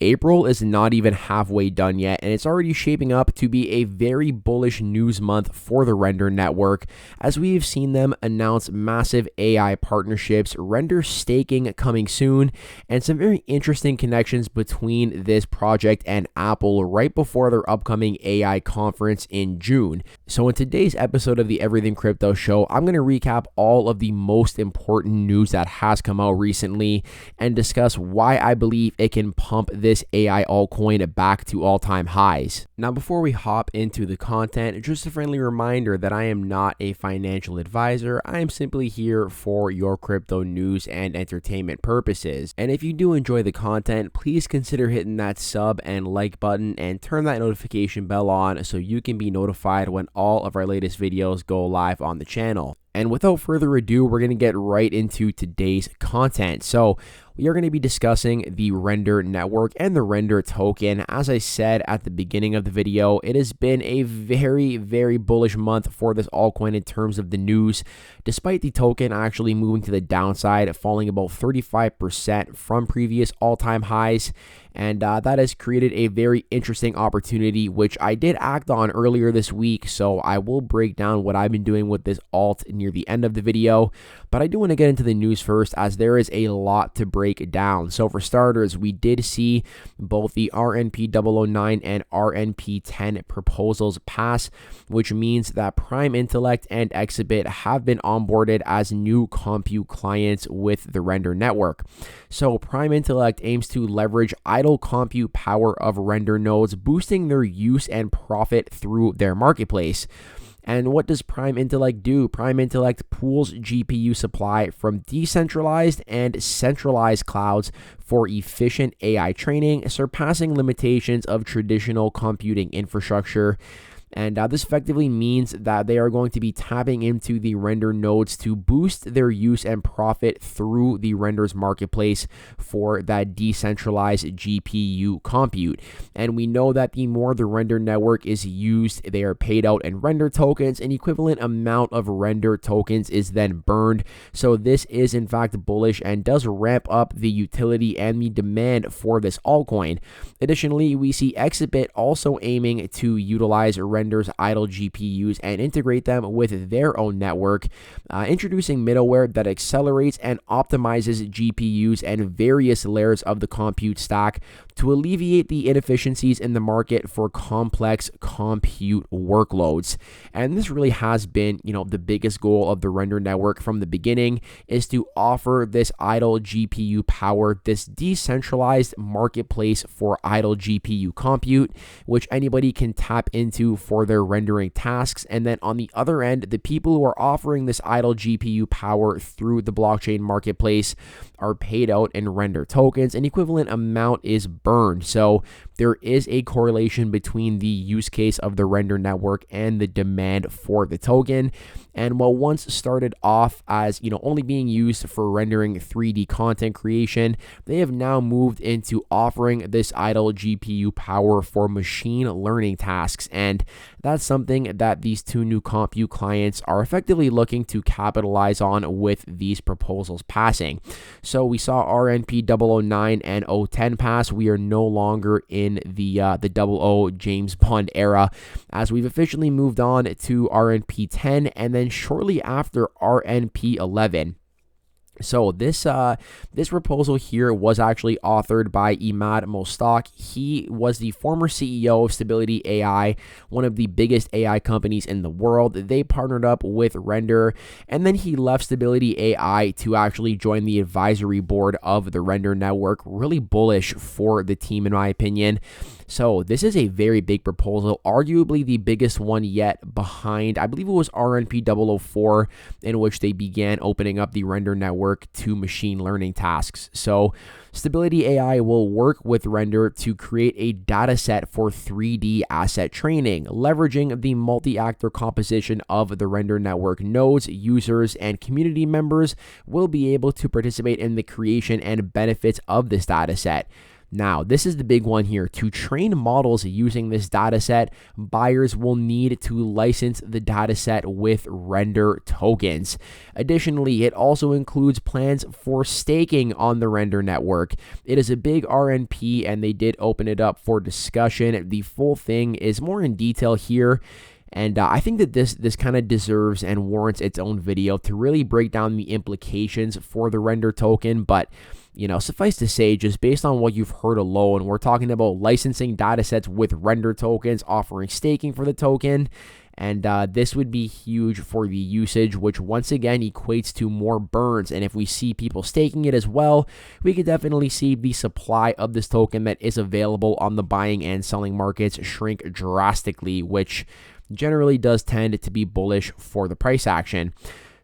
April is not even halfway done yet, and it's already shaping up to be a very bullish news month for the Rndr network, as we have seen them announce massive AI partnerships, Rndr staking coming soon, and some very interesting connections between this project and Apple right before their upcoming AI conference in June. So in today's episode of the Everything Crypto Show, I'm going to recap all of the most important news that has come out recently and discuss why I believe it can pump this AI altcoin back to all-time highs. Now, before we hop into the content, just a friendly reminder that I am not a financial advisor. I am simply here for your crypto news and entertainment purposes. And if you do enjoy the content, please consider hitting that sub and like button and turn that notification bell on so you can be notified when all of our latest videos go live on the channel. And without further ado, we're going to get right into today's content. So we are going to be discussing the Rndr network and the Rndr token. As I said at the beginning of the video, it has been a very, very bullish month for this altcoin in terms of the news, despite the token actually moving to the downside, falling about 35% from previous all-time highs. And that has created a very interesting opportunity, which I did act on earlier this week. So I will break down what I've been doing with this alt near the end of the video. But I do want to get into the news first, as there is a lot to break down. So for starters, we did see both the RNP009 and RNP10 proposals pass, which means that Prime Intellect and Exhibit have been onboarded as new compute clients with the Rndr network. So Prime Intellect aims to leverage idle compute power of Rndr nodes, boosting their use and profit through their marketplace. And what does Prime Intellect do? Prime Intellect pools GPU supply from decentralized and centralized clouds for efficient AI training, surpassing limitations of traditional computing infrastructure. And this effectively means that they are going to be tapping into the Rndr nodes to boost their use and profit through the Rndr's marketplace for that decentralized GPU compute. And we know that the more the Rndr network is used, they are paid out in Rndr tokens. An equivalent amount of Rndr tokens is then burned. So this is in fact bullish and does ramp up the utility and the demand for this altcoin. Additionally, we see Exhibit also aiming to utilize Rndr's idle GPUs and integrate them with their own network, introducing middleware that accelerates and optimizes GPUs and various layers of the compute stack to alleviate the inefficiencies in the market for complex compute workloads. And this really has been, the biggest goal of the Rndr network from the beginning, is to offer this idle GPU power, this decentralized marketplace for idle GPU compute, which anybody can tap into for their rendering tasks. And then on the other end, the people who are offering this idle GPU power through the blockchain marketplace are paid out in Rndr tokens. An equivalent amount is burned. So there is a correlation between the use case of the Rndr network and the demand for the token. And while once started off as, only being used for rendering 3D content creation, they have now moved into offering this idle GPU power for machine learning tasks. And that's something that these two new compute clients are effectively looking to capitalize on with these proposals passing. So we saw RNP009 and 010 pass. We are no longer in the 00 James Bond era, as we've officially moved on to RNP10 and then shortly after RNP11. So this proposal here was actually authored by Imad Mostak. He was the former CEO of Stability AI, one of the biggest AI companies in the world. They partnered up with Rndr, and then he left Stability AI to actually join the advisory board of the Rndr network. Really bullish for the team, in my opinion. So this is a very big proposal, arguably the biggest one yet, behind, I believe it was RNP004, in which they began opening up the Rndr network to machine learning tasks. So Stability AI will work with Rndr to create a data set for 3D asset training, leveraging the multi-actor composition of the Rndr network nodes. Users and community members will be able to participate in the creation and benefits of this data set. Now, this is the big one here. To train models using this dataset, buyers will need to license the dataset with Rndr tokens. Additionally, it also includes plans for staking on the Rndr network. It is a big RNP, and they did open it up for discussion. The full thing is more in detail here. And I think that this kind of deserves and warrants its own video to really break down the implications for the Rndr token. But, suffice to say, just based on what you've heard alone, we're talking about licensing datasets with Rndr tokens, offering staking for the token. And this would be huge for the usage, which once again equates to more burns. And if we see people staking it as well, we could definitely see the supply of this token that is available on the buying and selling markets shrink drastically, which generally does tend to be bullish for the price action.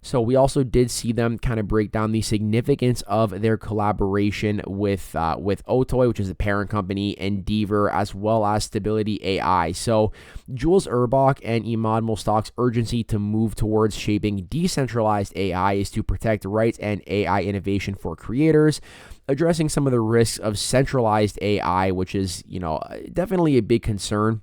So we also did see them kind of break down the significance of their collaboration with Otoy, which is the parent company, Rndr, as well as Stability AI. So Jules Urbach and Imad Mostaq's urgency to move towards shaping decentralized AI is to protect rights and AI innovation for creators, addressing some of the risks of centralized AI, which is, definitely a big concern.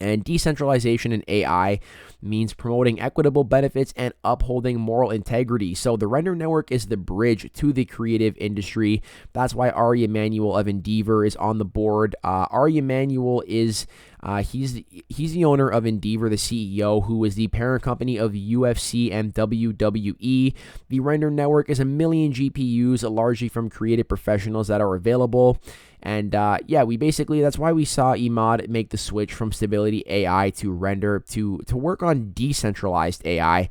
And decentralization in AI means promoting equitable benefits and upholding moral integrity. So the Rndr network is the bridge to the creative industry. That's why Ari Emanuel of Rndr is on the board. Ari Emanuel is he's the owner of Rndr, the CEO, who is the parent company of UFC and WWE. The Rndr network is 1 million GPUs, largely from creative professionals that are available. And that's why we saw Imad make the switch from Stability AI to Rndr to work on decentralized AI.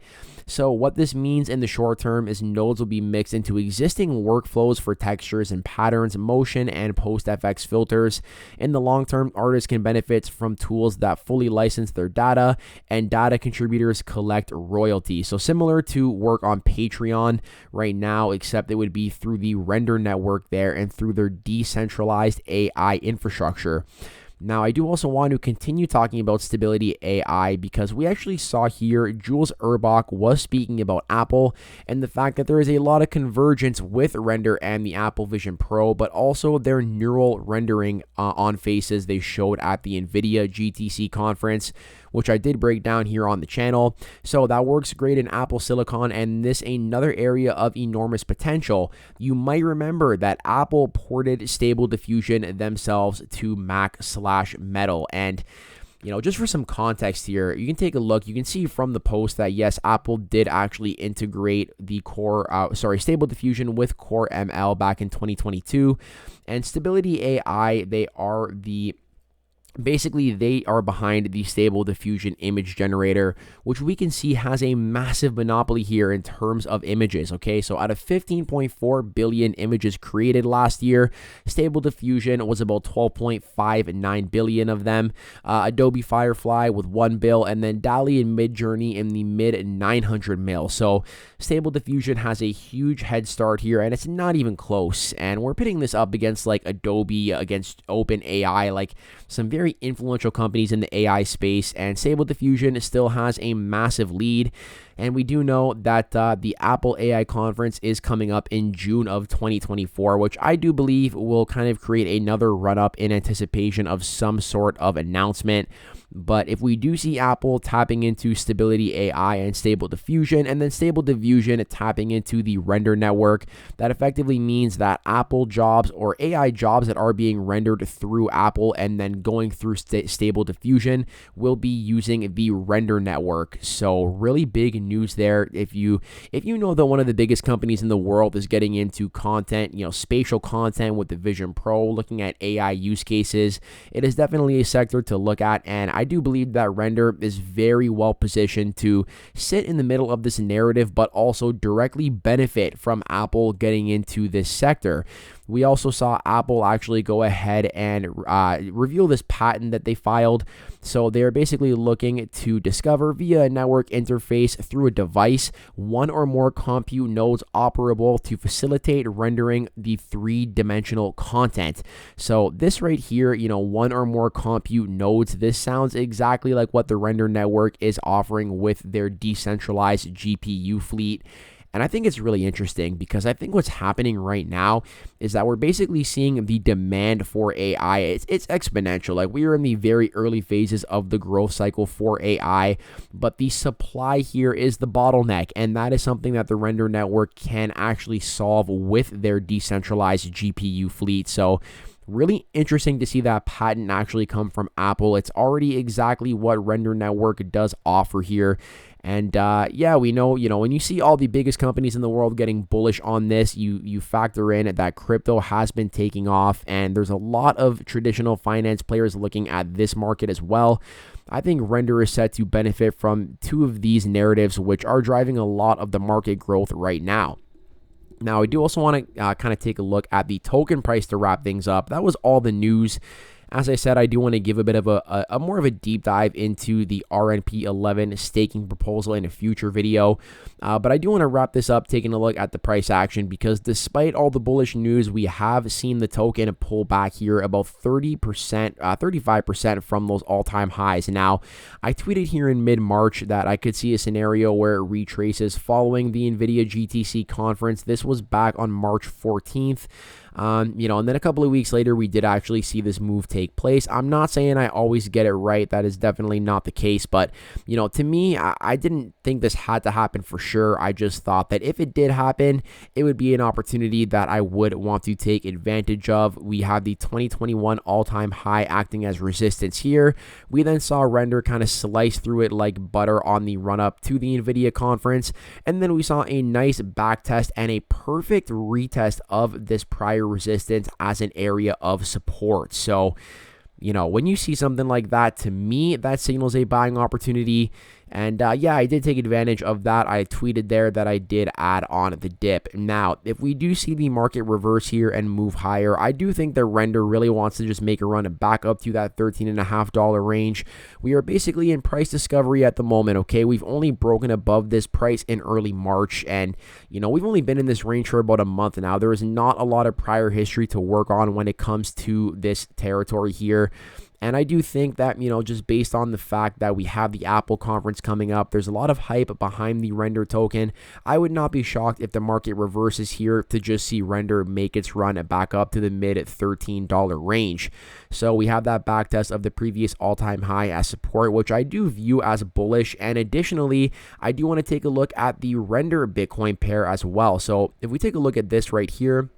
So what this means in the short term is nodes will be mixed into existing workflows for textures and patterns, motion, and post-FX filters. In the long term, artists can benefit from tools that fully license their data, and data contributors collect royalties. So similar to work on Patreon right now, except it would be through the Rndr network there and through their decentralized AI infrastructure. Now, I do also want to continue talking about Stability AI because we actually saw here Jules Urbach was speaking about Apple and the fact that there is a lot of convergence with Rndr and the Apple Vision Pro, but also their neural rendering on faces they showed at the NVIDIA GTC conference, which I did break down here on the channel. So that works great in Apple Silicon, and this another area of enormous potential. You might remember that Apple ported Stable Diffusion themselves to Mac/Metal, and just for some context here, you can take a look. You can see from the post that yes, Apple did actually integrate the Stable Diffusion with Core ML back in 2022, and Stability AI, they are behind the Stable Diffusion image generator, which we can see has a massive monopoly here in terms of images. Okay, so out of 15.4 billion images created last year, Stable Diffusion was about 12.59 billion of them. Adobe Firefly with 1 bill, and then DALL-E and Midjourney in the mid 900 mil. So Stable Diffusion has a huge head start here, and it's not even close. And we're pitting this up against like Adobe, against OpenAI, like some very influential companies in the AI space, and Stable Diffusion still has a massive lead. And we do know that the Apple AI conference is coming up in June of 2024, which I do believe will kind of create another run-up in anticipation of some sort of announcement. But if we do see Apple tapping into Stability AI and Stable Diffusion, and then Stable Diffusion tapping into the Rndr network, that effectively means that Apple jobs or AI jobs that are being rendered through Apple and then going through Stable Diffusion will be using the Rndr network. So really big news there. If you know that one of the biggest companies in the world is getting into content, spatial content with the Vision Pro, looking at AI use cases, it is definitely a sector to look at, and I do believe that Rndr is very well positioned to sit in the middle of this narrative, but also directly benefit from Apple getting into this sector. We also saw Apple actually go ahead and reveal this patent that they filed. So they're basically looking to discover via a network interface through a device one or more compute nodes operable to facilitate rendering the three-dimensional content. So this right here, one or more compute nodes, this sounds exactly like what the Rndr network is offering with their decentralized GPU fleet. And I think it's really interesting because I think what's happening right now is that we're basically seeing the demand for AI. It's exponential. Like, we are in the very early phases of the growth cycle for AI, but the supply here is the bottleneck. And that is something that the Rndr network can actually solve with their decentralized GPU fleet. So really interesting to see that patent actually come from Apple. It's already exactly what Rndr network does offer here. And yeah, we know, when you see all the biggest companies in the world getting bullish on this, you factor in that crypto has been taking off, and there's a lot of traditional finance players looking at this market as well. I think Rndr is set to benefit from two of these narratives, which are driving a lot of the market growth right now. Now, I do also want to kind of take a look at the token price to wrap things up. That was all the news. As I said, I do want to give a bit of a more of a deep dive into the RNP11 staking proposal in a future video. But I do want to wrap this up taking a look at the price action, because despite all the bullish news, we have seen the token pull back here about 30%, 35% from those all-time highs. Now, I tweeted here in mid-March that I could see a scenario where it retraces following the NVIDIA GTC conference. This was back on March 14th. And then a couple of weeks later, we did actually see this move take place. I'm not saying I always get it right. That is definitely not the case. But, to me, I didn't think this had to happen for sure. I just thought that if it did happen, it would be an opportunity that I would want to take advantage of. We have the 2021 all-time high acting as resistance here. We then saw Rndr kind of slice through it like butter on the run-up to the NVIDIA conference. And then we saw a nice back test and a perfect retest of this prior resistance as an area of support. So, when you see something like that, to me, that signals a buying opportunity. And yeah, I did take advantage of that. I tweeted there that I did add on the dip. Now, if we do see the market reverse here and move higher, I do think that Rndr really wants to just make a run back up to that $13.50 range. We are basically in price discovery at the moment, okay? We've only broken above this price in early March, and, we've only been in this range for about a month now. There is not a lot of prior history to work on when it comes to this territory here. And I do think that, just based on the fact that we have the Apple conference coming up, there's a lot of hype behind the Rndr token. I would not be shocked if the market reverses here to just see Rndr make its run back up to the mid $13 range. So we have that back test of the previous all-time high as support, which I do view as bullish. And additionally, I do want to take a look at the Rndr Bitcoin pair as well. So if we take a look at this right here,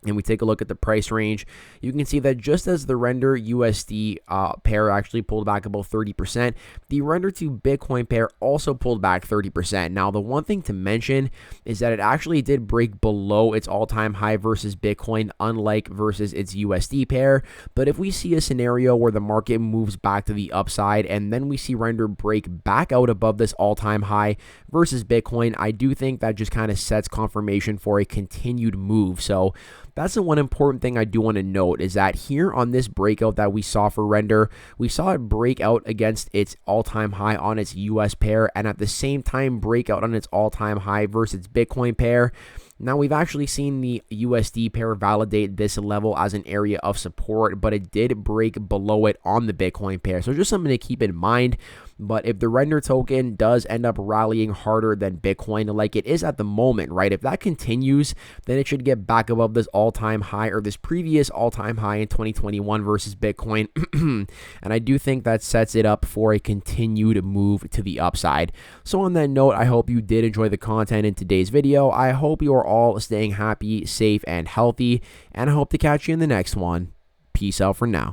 and we take a look at the price range, you can see that just as the Rndr USD pair actually pulled back about 30%, the Rndr to Bitcoin pair also pulled back 30%. Now, the one thing to mention is that it actually did break below its all-time high versus Bitcoin, unlike versus its USD pair. But if we see a scenario where the market moves back to the upside and then we see Rndr break back out above this all-time high versus Bitcoin, I do think that just kind of sets confirmation for a continued move. So that's the one important thing I do want to note, is that here on this breakout that we saw for Rndr, we saw it break out against its all-time high on its US pair, and at the same time break out on its all-time high versus its Bitcoin pair. Now, we've actually seen the USD pair validate this level as an area of support, but it did break below it on the Bitcoin pair. So just something to keep in mind. But if the Rndr token does end up rallying harder than Bitcoin, like it is at the moment, right? If that continues, then it should get back above this all-time high, or this previous all-time high in 2021 versus Bitcoin. And I do think that sets it up for a continued move to the upside. So on that note, I hope you did enjoy the content in today's video. I hope you are all staying happy, safe, and healthy, and I hope to catch you in the next one. Peace out for now.